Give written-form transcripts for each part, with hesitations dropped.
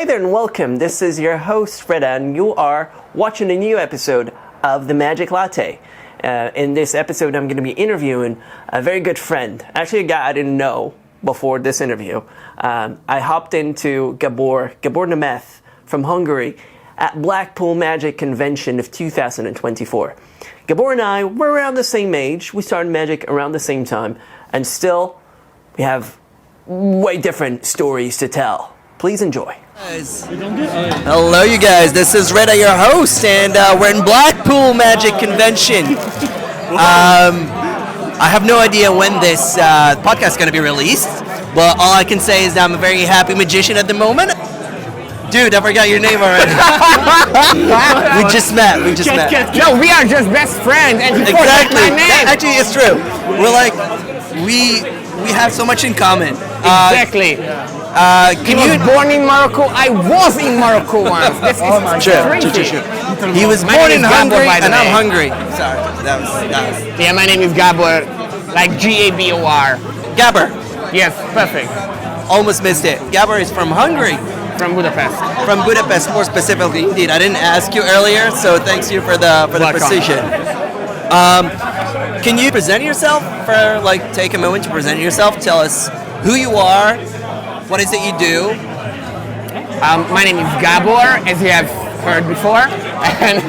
Hey there and welcome. This is your host, Freda, and you are watching a new episode of the Magic Latte. In this episode, I'm going to be interviewing a very good friend, actually a guy I didn't know before this interview. I hopped into Gabor Nemeth from Hungary at Blackpool Magic Convention of 2024. Gabor and I were around the same age. We started Magic around the same time, and still we have way different stories to tell. Please enjoy. Hello, you guys. This is Reda, your host, and we're in Blackpool Magic Convention. I have no idea when this podcast is going to be released, but all I can say is that I'm a very happy magician at the moment. Dude, I forgot your name already. We just met. No, we are just best friends, and you forgot my name. Actually, it's true. We're like, we have so much in common. Exactly. He was born in Morocco. I was in Morocco once. This is true. He was born in Hungary, and I'm hungry. Sorry, that was. Yeah, my name is Gabor, like Gabor. Gabor. Yes, perfect. Almost missed it. Gabor is from Hungary. From Budapest. From Budapest, more specifically. Indeed, I didn't ask you earlier, so thanks you for the precision. Can you present yourself? Take a moment to present yourself. Tell us who you are. What is it you do? My name is Gabor, as you have heard before, and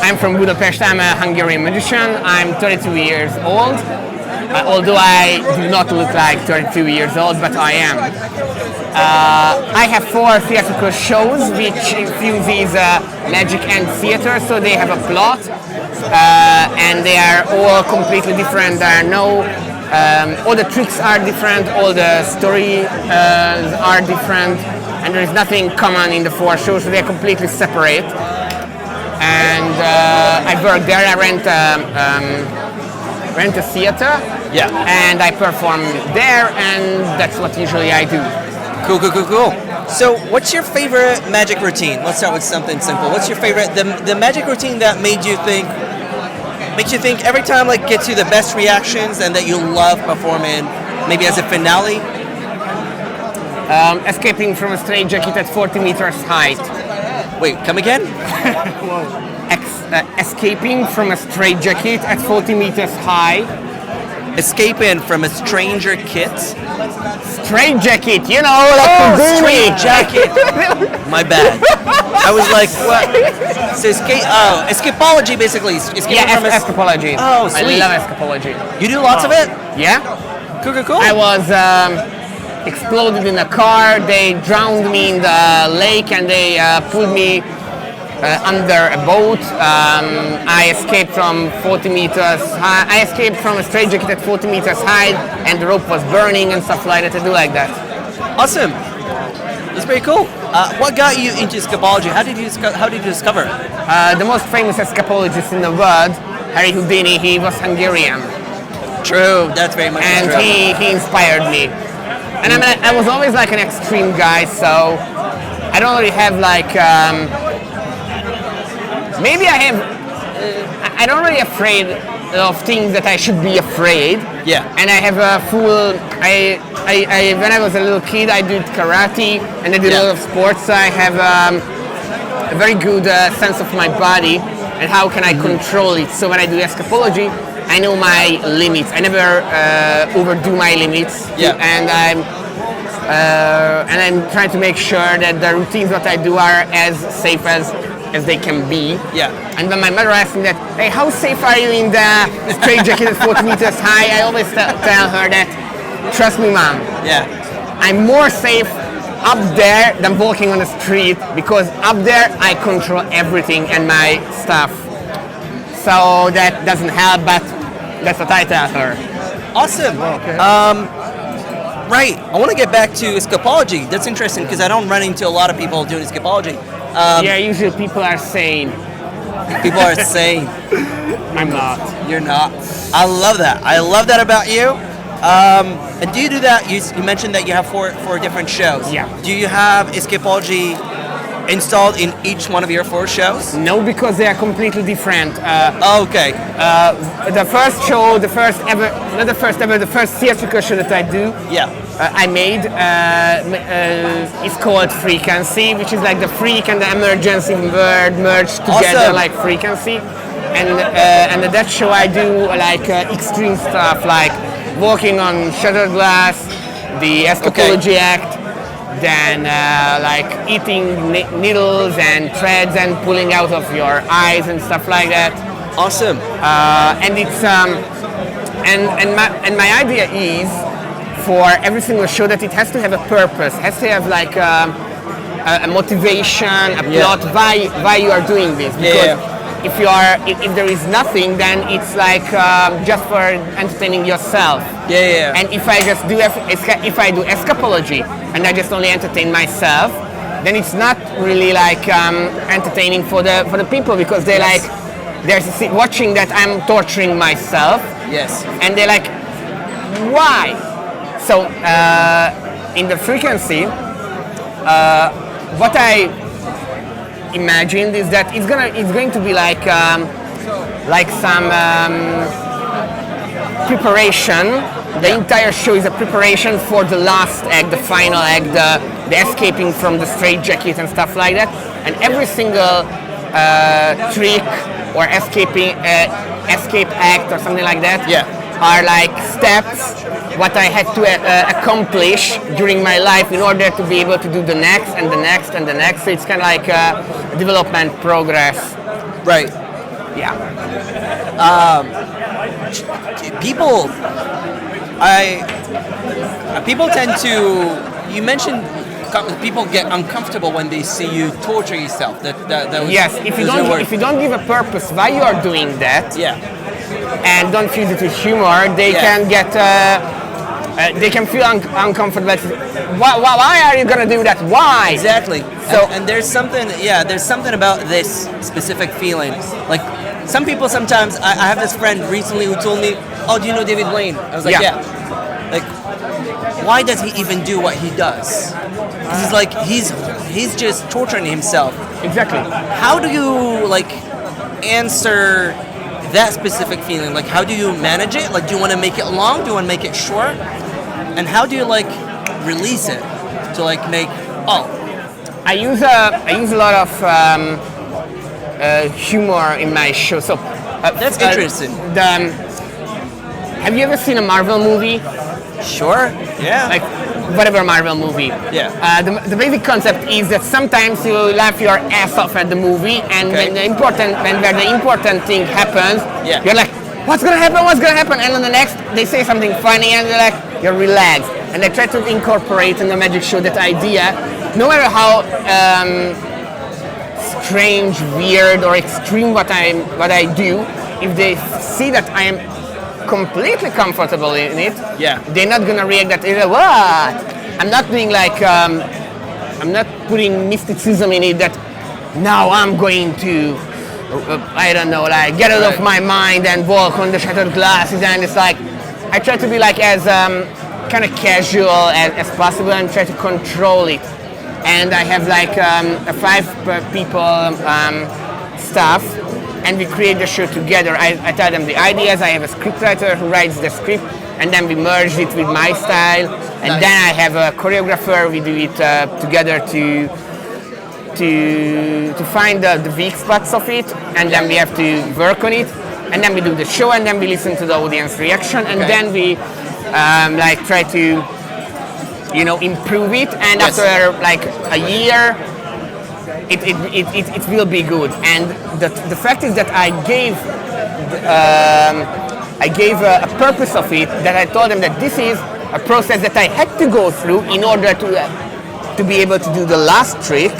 I'm from Budapest. I'm a Hungarian magician. I'm 32 years old, although I do not look like 32 years old, but I am. I have 4 theatrical shows which infuses magic and theater, so they have a plot, and they are all completely different. There are no all the tricks are different, all the stories are different, and there is nothing common in the 4 shows, so they are completely separate. And I work there. I rent a theater, and I perform there, and that's what usually I do. Cool. So, what's your favorite magic routine? Let's start with something simple. What's your favorite, the magic routine that makes you think every time, gets you the best reactions and that you love performing, maybe as a finale? Escaping from a straitjacket at 40 meters height. Wait, come again? Escaping from a straitjacket at 40 meters high. Escaping from a stranger kit? Straitjacket, you know, like straitjacket. My bad. I was like, what? So escapology basically. Escapology. Oh, sweet. I love escapology. You do lots of it? Yeah. Cool. I was exploded in a car. They drowned me in the lake, and they pulled me under a boat. I escaped from 40 meters high. I escaped from a straitjacket at 40 meters high, and the rope was burning and stuff like that. I do like that. Awesome. That's very cool. What got you into escapology? How did you discover? The most famous escapologist in the world, Harry Houdini, he was Hungarian. True, that's very much and true. And he inspired me. And I was always an extreme guy, so I don't really have maybe I don't really afraid of things that I should be afraid. Yeah. And I have a full, when I was a little kid, I did karate and I did a lot of sports. So I have a very good sense of my body and how can I control it. So when I do escapology, I know my limits. I never overdo my limits. Yeah. And I'm trying to make sure that the routines that I do are as safe as they can be. Yeah. And when my mother asked me that, hey, how safe are you in the straitjacket at 40 meters high? I always tell her that, trust me, Mom. Yeah. I'm more safe up there than walking on the street, because up there I control everything and my stuff. So that doesn't help, but that's what I tell her. Awesome. Okay. Right. I want to get back to escapology. That's interesting because I don't run into a lot of people doing escapology. Usually people are sane. People are sane. I'm not. You're not. I love that. I love that about you. And do you do that? You mentioned that you have four different shows. Yeah. Do you have escapology installed in each one of your 4 shows? No, because they are completely different. Okay. The first show, the first theatrical show that I do, Yeah. I made is called Freakency, which is like the freak and the emergency word merged together, Awesome. like Freakency. And at that show I do like extreme stuff, like walking on shattered glass, the escapology act, then like eating needles and threads and pulling out of your eyes and stuff like that. Awesome. And it's and my idea is for every single show that it has to have a purpose, has to have like a motivation, a plot, why you are doing this. Because if there is nothing, then it's like just for entertaining yourself. Yeah. And if I just do if I do escapology and I just only entertain myself, then it's not really like entertaining for the people, because they like they're watching that I'm torturing myself. Yes. And they're like, why? So in the Freakency, what I imagined is that it's going to be like some preparation. The entire show is a preparation for the last act, the final act, the escaping from the straitjacket and stuff like that. And every single trick or escape act or something like that are like steps what I had to accomplish during my life in order to be able to do the next and the next and the next. So it's kind of like a development progress. Right. Yeah. People tend to. You mentioned people get uncomfortable when they see you torture yourself. That was, yes. If you don't give a purpose why you are doing that. Yeah. And don't fuse it with humor, they can get. They can feel uncomfortable. Why are you gonna do that? Why? Exactly. So and there's something. Yeah. There's something about this specific feeling. Like some people sometimes. I have this friend recently who told me, "Oh, do you know David Blaine?" I was like, "Yeah." Like, why does he even do what he does? Because he's like he's just torturing himself. Exactly. How do you like answer that specific feeling? Like, how do you manage it? Like, do you want to make it long? Do you want to make it short? And how do you like release it to like make? Oh, I use a lot of humor in my show. So that's interesting. Have you ever seen a Marvel movie? Sure. Yeah. Like whatever Marvel movie. Yeah. The basic concept is that sometimes you laugh your ass off at the movie, and when the important thing happens, you're like, what's gonna happen? What's gonna happen? And on the next, they say something funny, and you're like, you're relaxed. And I try to incorporate in the magic show that idea, no matter how strange, weird, or extreme what I do. If they see that I am completely comfortable in it, they're not gonna react that what? I'm not doing like I'm not putting mysticism in it that now I'm going to I don't know, like get out of my mind and walk on the shattered glasses, and it's like I try to be like as kind of casual as possible and try to control it. And I have like a 5 people staff, and we create the show together. I tell them the ideas, I have a scriptwriter who writes the script, and then we merge it with my style, and then I have a choreographer, we do it together to find the weak spots of it, and then we have to work on it, and then we do the show, and then we listen to the audience reaction, and then we like try to improve it, and after like a year it will be good. And the fact is that I gave a purpose of it, that I told them that this is a process that I had to go through in order to be able to do the last trick.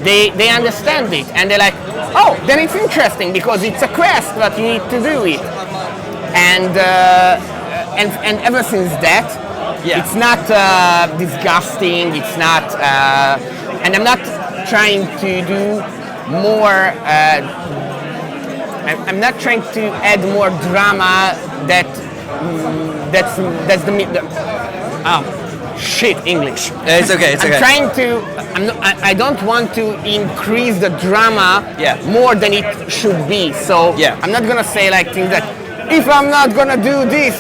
They understand it, and they're like, oh, then it's interesting because it's a quest, but you need to do it. And ever since that, it's not disgusting. It's not, and I'm not trying to do more. I'm not trying to add more drama. shit English. It's okay. It's I'm okay. trying to. I don't want to increase the drama more than it should be. So I'm not gonna say like things that if I'm not gonna do this,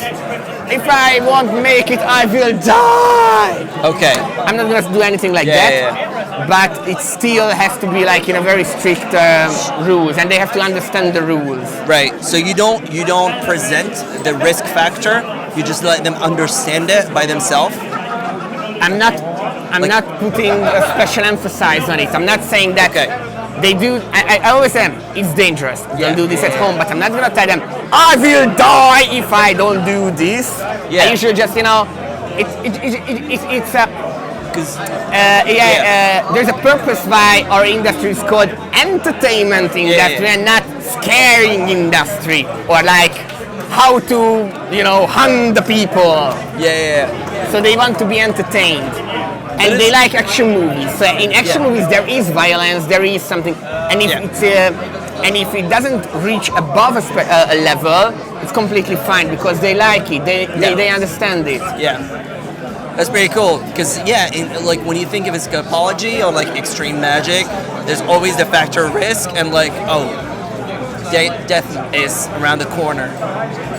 if I won't make it, I will die. Okay. I'm not gonna do anything like that. Yeah. But it still has to be like in a very strict rules, and they have to understand the rules. Right. So you don't present the risk factor. You just let them understand it by themselves. I'm not putting a special emphasis on it. I'm not saying that they do. I always say it's dangerous. Don't do this at home. But I'm not gonna tell them I will die if I don't do this. I usually just it's a. There's a purpose why our industry is called entertainment industry and not scaring industry or like how to hunt the people. So they want to be entertained and they like action movies. So in action movies there is violence, there is something, and if it doesn't reach above a level, it's completely fine because they like it. They understand it. That's pretty cool because like when you think of escapology or like extreme magic, there's always the factor of risk and like death is around the corner.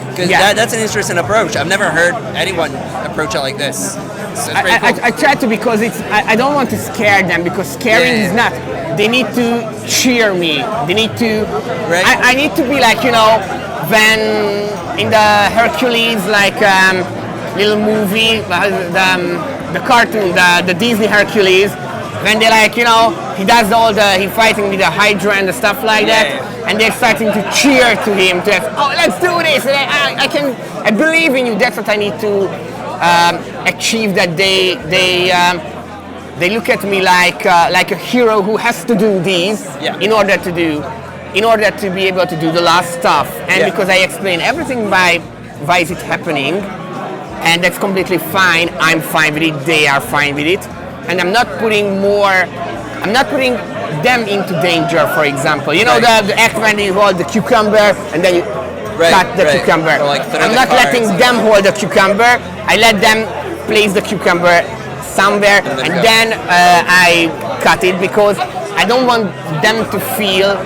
Because that's an interesting approach. I've never heard anyone approach it like this. So it's pretty cool. I try to because I don't want to scare them because scaring is not. They need to cheer me. They need to. Right. I need to be like when in the Hercules little movie, the cartoon, the Disney Hercules, when they he does he fighting with the Hydra and the stuff like that, and they're starting to cheer to him to let's do this, and I believe in you. That's what I need to achieve. That they look at me like a hero who has to do these in order to be able to do the last stuff, and because I explain everything why is it happening. And that's completely fine. I'm fine with it. They are fine with it. And I'm not putting them into danger, for example. The act when you hold the cucumber and then you cut the cucumber. I'm not letting them hold the cucumber. I let them place the cucumber somewhere and then I cut it because I don't want them to feel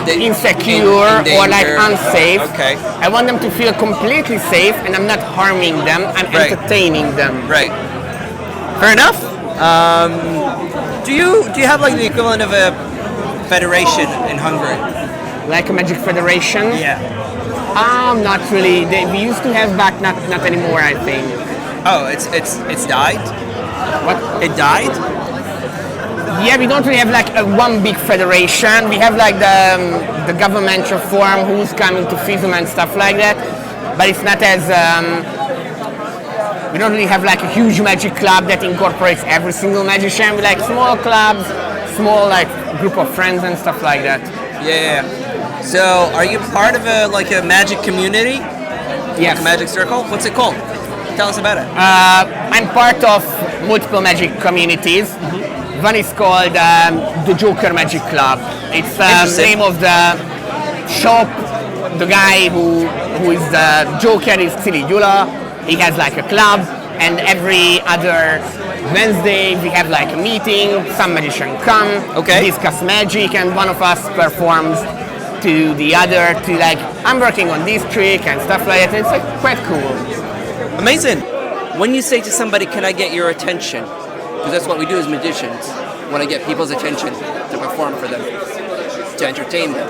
insecure or like unsafe. I want them to feel completely safe and I'm not harming them, I'm entertaining them. Right. Fair enough. Do you have like the equivalent of a federation in Hungary? Like a magic federation? Yeah. Not really. We used to have but not anymore, I think. Oh, it's died? What? It died? Yeah, we don't really have like one big federation. We have like the governmental form who's coming to FISM and stuff like that. But it's not as we don't really have like a huge magic club that incorporates every single magician. We like small clubs, small like group of friends and stuff like that. Yeah. So, are you part of a magic community? Yes. Like a magic circle? What's it called? Tell us about it. I'm part of multiple magic communities. One is called the Joker Magic Club. It's the name of the shop. The guy who is the Joker is Cili Gyula. He has like a club, and every other Wednesday we have like a meeting. Some magicians come, discuss magic, and one of us performs to the other to like, I'm working on this trick and stuff like that. It's like quite cool. Amazing. When you say to somebody, can I get your attention? Because that's what we do as magicians. Want to get people's attention to perform for them, to entertain them.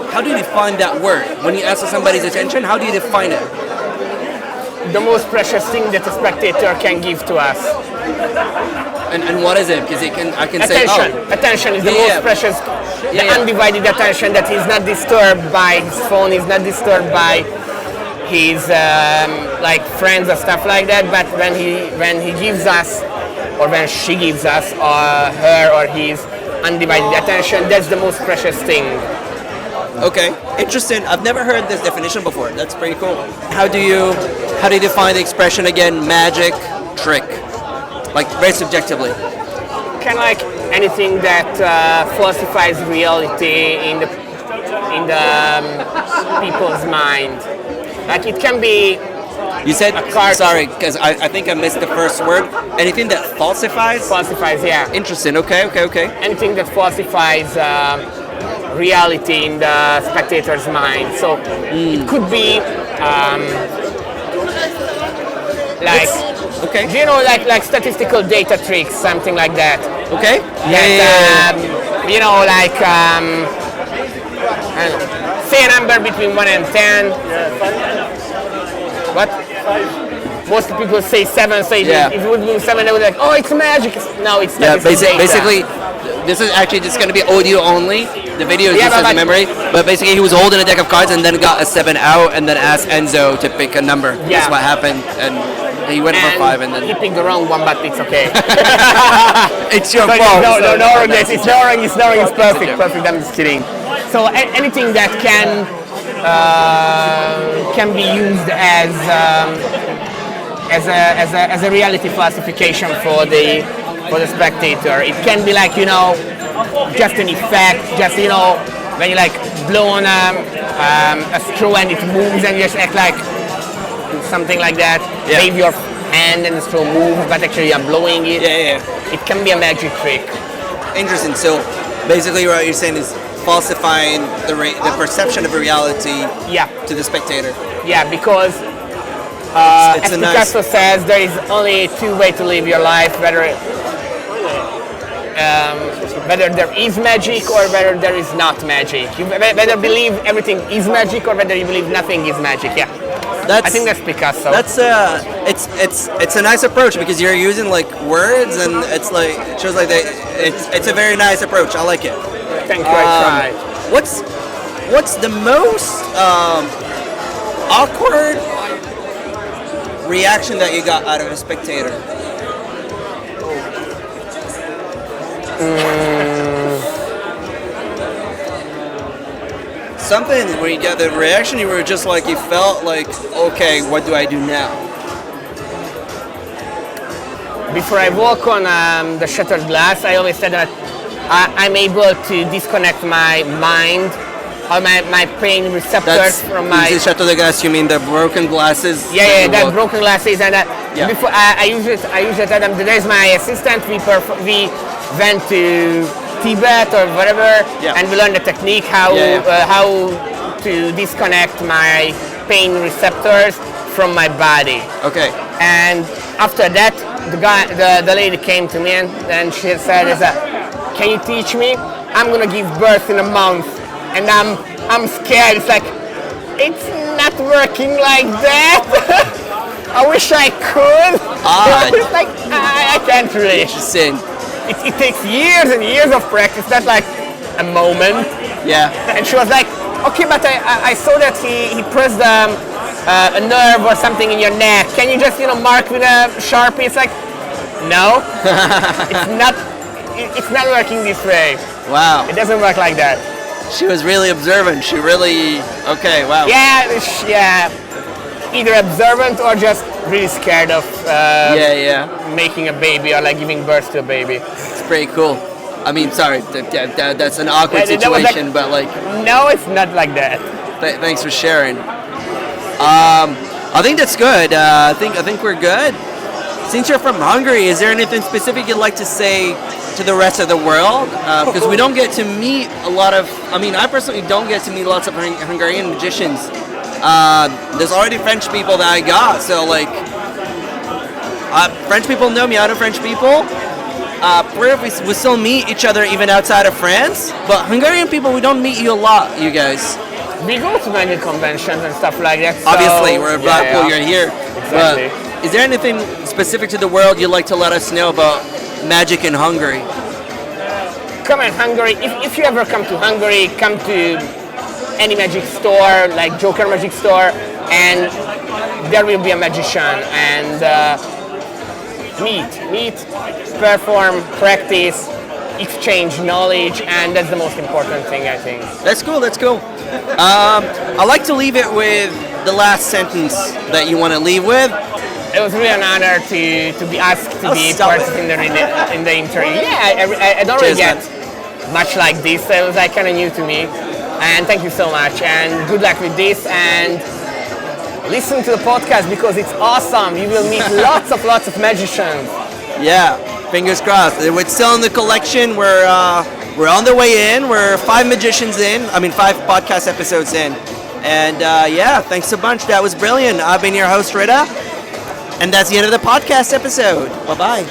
How do you define that word? When you ask for somebody's attention, how do you define it? The most precious thing that a spectator can give to us. And what is it? Because I can attention. say, attention is the most precious, the undivided attention that he's not disturbed by his phone, he's not disturbed by his like friends or stuff like that. But when he gives us, or when she gives us, her or his undivided attention, that's the most precious thing. Okay, interesting. I've never heard this definition before. That's pretty cool. How do you define the expression again? Magic, trick, like very subjectively. Kind of like anything that falsifies reality in the people's mind. Like it can be You said, a card. sorry, because I think I missed the first word. Anything that falsifies? Falsifies, yeah. Interesting. Okay. Anything that falsifies reality in the spectator's mind. So it could be like, Okay. do you know, like statistical data tricks, something like that. Okay. You know, like I don't know, say a number between 1 and 10. What? Most people say 7, so if it would be 7, they would be like, oh, it's magic. No, it's Yeah, statistical data. basically, this is actually just going to be audio only. The video is just as a memory. But basically, he was holding a deck of cards and then got a 7 out and then asked Enzo to pick a number. Yeah. That's what happened. And he went for 5 and then... he picked the wrong one, but it's okay. It's your So fault. no, it's perfect. I'm just kidding. So anything that can be used as a reality falsification for the spectator. It can be like, you know, just an effect, just, you know, when you like blow on a straw and it moves and you just act like something like that. Yeah. Wave your hand and the straw moves, but actually you're blowing it. Yeah. It can be a magic trick. Interesting. So basically what you're saying is falsifying the perception of reality to the spectator. Yeah, because It's as Picasso says, there is only 2 ways to live your life, whether there is magic or whether there is not magic. You whether believe everything is magic or whether you believe nothing is magic. Yeah, I think that's Picasso. That's it's a nice approach because you're using like words and it's like it shows like it's a very nice approach. I like it. Thank you. I tried. What's the most awkward reaction that you got out of a spectator? Something where you get the reaction you were just like you felt like, okay, what do I do now? Before I walk on the shattered glass, I always said that I'm able to disconnect my mind or my pain receptors from my... Is it Chateau de Glace, you mean the broken glasses? Yeah, that broken glasses. And before I usually tell them, there's my assistant, we went to Tibet or whatever, and we learned the technique how to disconnect my pain receptors from my body. Okay. And after that, the lady came to me and she said, "Can you teach me? I'm gonna give birth in a month, and I'm scared." It's like, it's not working like that. I wish I could. It's like I can't really. Interesting. It takes years and years of practice, not like a moment. Yeah. And she was like, okay, but I saw that he pressed a nerve or something in your neck. Can you just, mark with a Sharpie? It's like, no, it's not working this way. Wow. It doesn't work like that. She was really observant. She really, okay, wow. Yeah. Either observant or just really scared of making a baby or like giving birth to a baby. It's pretty cool. I mean, sorry, that's an awkward situation, but like... No, it's not like that. Thanks for sharing. I think that's good. I think we're good. Since you're from Hungary, is there anything specific you'd like to say to the rest of the world? Because we don't get to meet a lot of... I mean, I personally don't get to meet lots of Hungarian magicians. There's already French people that I got, so like... French people know me out of French people. We still meet each other even outside of France, but Hungarian people, we don't meet you a lot, you guys. We go to many conventions and stuff like that. So obviously, we're in Blackpool, you're here. Exactly. Is there anything specific to the world you'd like to let us know about magic in Hungary? Come in Hungary. If you ever come to Hungary, come to any magic store, like Joker Magic Store, and there will be a magician. And meet, perform, practice, exchange knowledge, and that's the most important thing, I think. That's cool. I like to leave it with the last sentence that you want to leave with. It was really an honor to be asked to be part in the interview. Yeah, I don't really get much like this, so it was like kind of new to me. And thank you so much, and good luck with this, and listen to the podcast because it's awesome. You will meet lots of magicians. Yeah, fingers crossed. It's still in the collection. We're on the way in. We're 5 magicians in. 5 podcast episodes in. And yeah, thanks a bunch. That was brilliant. I've been your host, Rita. And that's the end of the podcast episode. Bye-bye.